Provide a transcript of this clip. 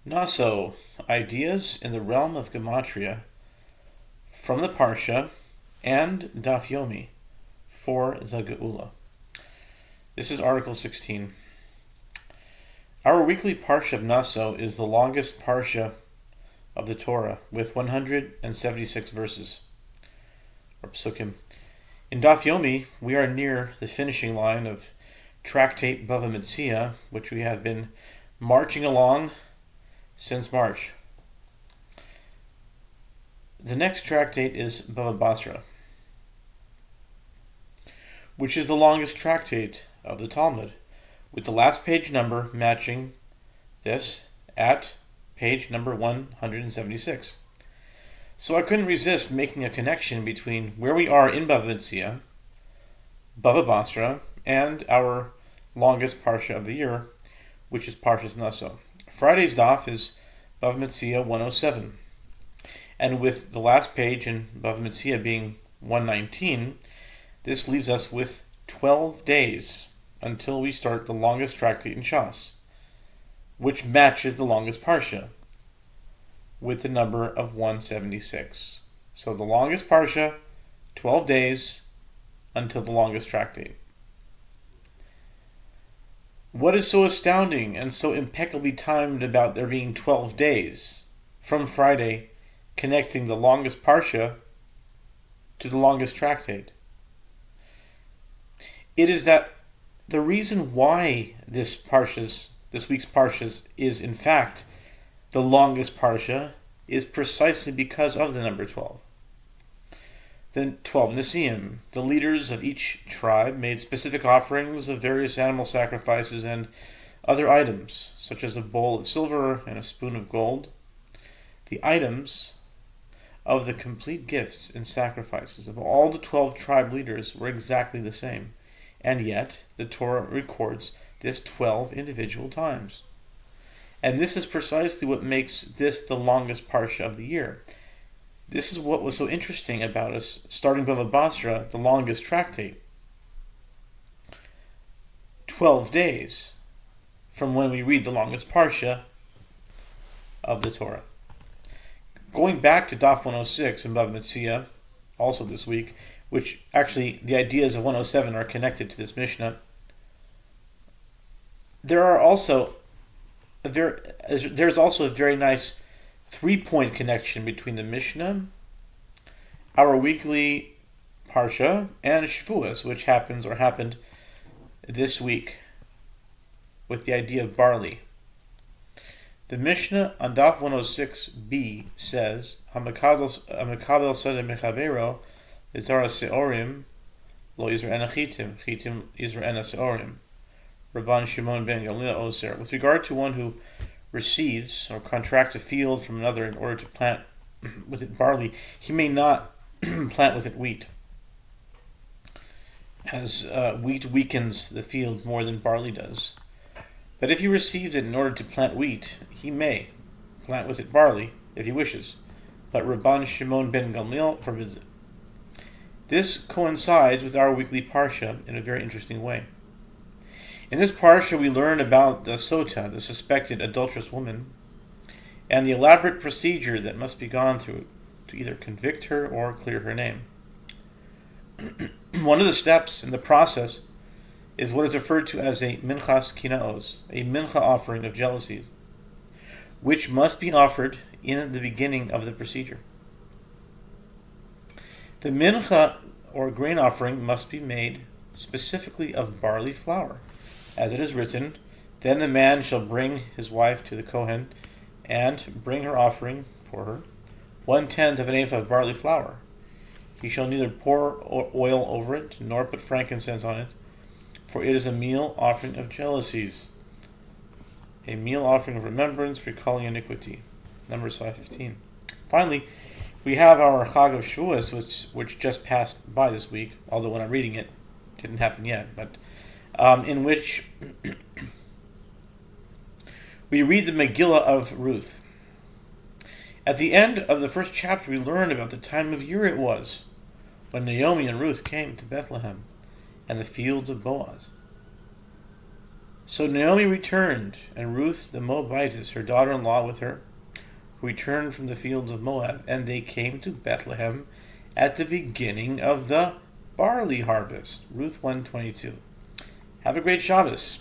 Naso, ideas in the realm of Gematria from the Parshah and Daf Yomi for the Geulah. This is Article 16. Our weekly Parshah of Naso is the longest Parshah of the Torah with 176 verses, or psukim. In Daf Yomi, we are near the finishing line of Tractate Bava Metzia, which we have been marching along since March. The next tractate is Bava Basra, which is the longest tractate of the Talmud, with the last page number matching this at page number 176. So I couldn't resist making a connection between where we are in Bava Metzia, Bava Basra, and our longest Parsha of the year, which is Parshas Naso. Friday's daf is Bava Metzia 107. And with the last page in Bava Metzia being 119, this leaves us with 12 days until we start the longest tractate in Shas, which matches the longest Parsha with the number of 176. So the longest Parsha, 12 days until the longest tractate. What is so astounding and so impeccably timed about there being 12 days from Friday connecting the longest Parsha to the longest tractate? It is that the reason why this week's Parshas is in fact the longest Parsha is precisely because of the number 12. The 12 Nesiim, the leaders of each tribe, made specific offerings of various animal sacrifices and other items, such as a bowl of silver and a spoon of gold. The items of the complete gifts and sacrifices of all the 12 tribe leaders were exactly the same, and yet the Torah records this 12 individual times. And this is precisely what makes this the longest Parsha of the year. This is what was so interesting about us starting Bava Basra, the longest tractate. 12 days from when we read the longest Parsha of the Torah. Going back to Daf 106 in Bava Metzia, also this week, which actually the ideas of 107 are connected to this Mishnah, there's also a very nice 3-point connection between the Mishnah, our weekly Parsha, and Shavuos, which happened this week with the idea of barley. The Mishnah on Daf 106b says, "Hamakabel sadeh mechavero izara seorim lo yizra ena chitim yizra ena seorim." Rabban Shimon ben Geulah Oser. With regard to one who receives or contracts a field from another in order to plant with it barley, he may not plant with it wheat, as wheat weakens the field more than barley does. But if he receives it in order to plant wheat, he may plant with it barley if he wishes. But Rabban Shimon ben Geulah forbids it. This coincides with our weekly Parsha in a very interesting way. In this Parsha, we learn about the Sota, the suspected adulterous woman, and the elaborate procedure that must be gone through to either convict her or clear her name. One of the steps in the process is what is referred to as a minchas kinaos, a mincha offering of jealousies, which must be offered in the beginning of the procedure. The mincha, or grain offering, must be made specifically of barley flour. As it is written, "Then the man shall bring his wife to the Kohen, and bring her offering for her, 1/10 of an ephah of barley flour. He shall neither pour oil over it, nor put frankincense on it, for it is a meal offering of jealousies, a meal offering of remembrance, recalling iniquity." Numbers 5:15. Finally, we have our Chag of Shavuos, which just passed by this week, although when I'm reading it didn't happen yet, but in which we read the Megillah of Ruth. At the end of the first chapter, we learn about the time of year it was when Yomi and Ruth came to Bethlehem and the fields of Boaz. So Naomi returned, and Ruth the Moabitess, her daughter-in-law, with her, who returned from the fields of Moab, and they came to Bethlehem at the beginning of the barley harvest. Ruth 1:22. Have a great Shabbos.